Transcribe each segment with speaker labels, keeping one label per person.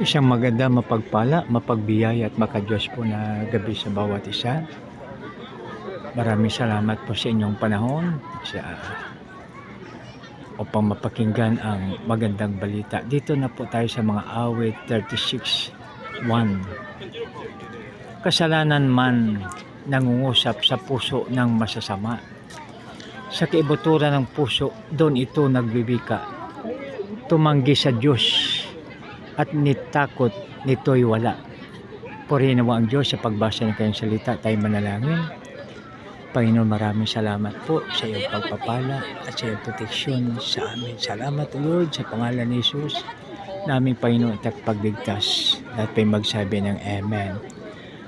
Speaker 1: Isang maganda, mapagpala, mapagbiyaya at makadiyos po na gabi sa bawat isa. Maraming salamat po sa inyong panahon upang mapakinggan ang magandang balita. Dito na po tayo sa mga awit 36:1. Kasalanan man nangungusap sa puso ng masasama. Sa kaibuturan ng puso, doon ito nagbibika. Tumanggi sa Diyos at nitakot nito'y wala. Purihin nawa ang Diyos sa pagbasa ng kanyang salita. Tayo manalangin. Panginoon, maraming salamat po sa iyong pagpapala at sa iyong proteksyon sa amin. Salamat, Lord, sa pangalan ni Jesus, naming Panginoon at pagligtas. Lahat pa'y magsabi ng Amen.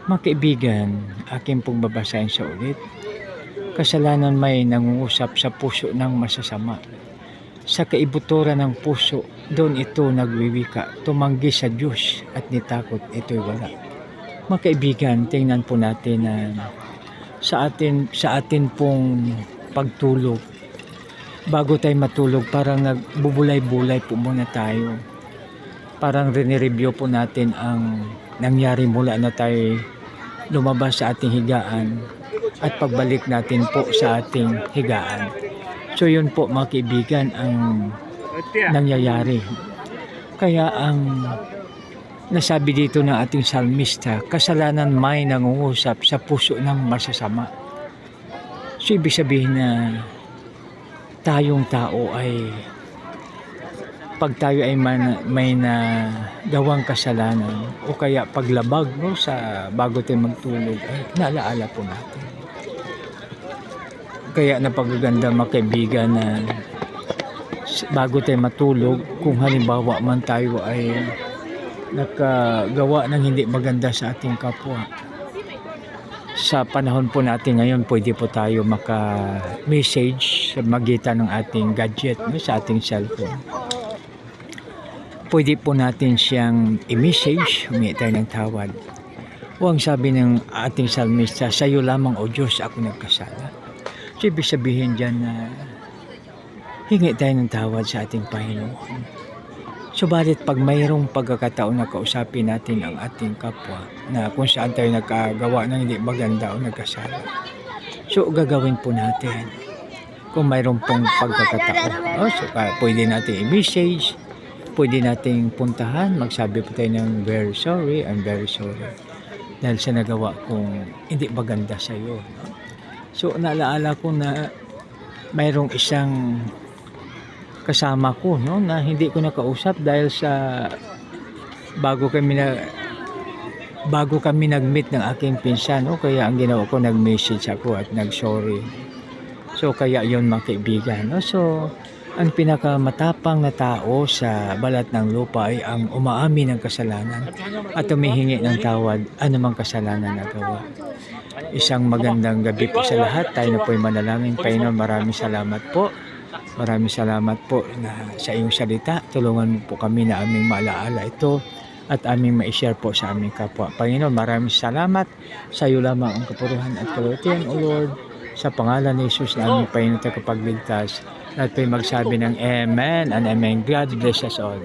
Speaker 1: Mga kaibigan, aking pong babasahin sa ulit. Kasalanan may nangungusap sa puso ng masasama. Sa kaibuturan ng puso, doon ito nagwiwika. Tumanggi sa Diyos at nitakot ito'y wala. Mga kaibigan, tingnan po natin na sa atin pong pagtulog. Bago tayo matulog, parang nagbubulay-bulay po muna tayo. Parang rinireview po natin ang nangyari mula na tayo lumabas sa ating higaan at pagbalik natin po sa ating higaan. So yun po mga kaibigan ang nangyayari. Kaya ang nasabi dito ng ating salmista, kasalanan may nangungusap sa puso ng masasama. So ibig sabihin na tayong tao ay pag tayo ay may nagawang kasalanan o kaya paglabag sa bago tayo magtulog ay naalaala po natin. Kaya napagaganda mga kaibigan na bago tayo matulog, kung halimbawa man tayo ay nakagawa ng hindi maganda sa ating kapwa. Sa panahon po natin ngayon, pwede po tayo maka-message sa magitan ng ating gadget, sa ating cellphone. Pwede po natin siyang i-message, humingi tayo ng tawad. O ang sabi ng ating salmista, sa iyo lamang o Diyos ako nagkasala. So ibig sabihin dyan na hingi tayo ng tawad sa ating Panginoon. Subalit pag mayroong pagkakataon na kausapin natin ang ating kapwa na kung saan tayo nagkagawa ng hindi maganda o nagkasala, so gagawin po natin kung mayroong pong pagkakataon. So pwede natin i-message, pwede nating puntahan, magsabi po tayo ng very sorry, I'm very sorry dahil sa nagawa kong hindi maganda sa iyo. So naalaala ko na mayroong isang kasama ko na hindi ko nakausap dahil sa bago kami nag-meet ng aking pinsan, kaya ang ginawa ko, nag-message ako at nag-sorry. So kaya yon mga kaibigan. So ang pinakamatapang na tao sa balat ng lupa ay ang umaamin ng kasalanan at humihingi ng tawad anumang kasalanan na gawa. Isang magandang gabi po sa lahat. Tayo na po'y manalangin. Panginoon, maraming salamat po. Maraming salamat po na sa iyong salita. Tulungan mo po kami na aming maalaala ito at aming ma-share po sa aming kapwa. Panginoon, maraming salamat. Sa iyo lamang ang kapurihan at kalutian, O Lord. Sa pangalan ni Jesus na aming Panginoon tagapagligtas. At po'y magsabi ng Amen and Amen. God bless us all.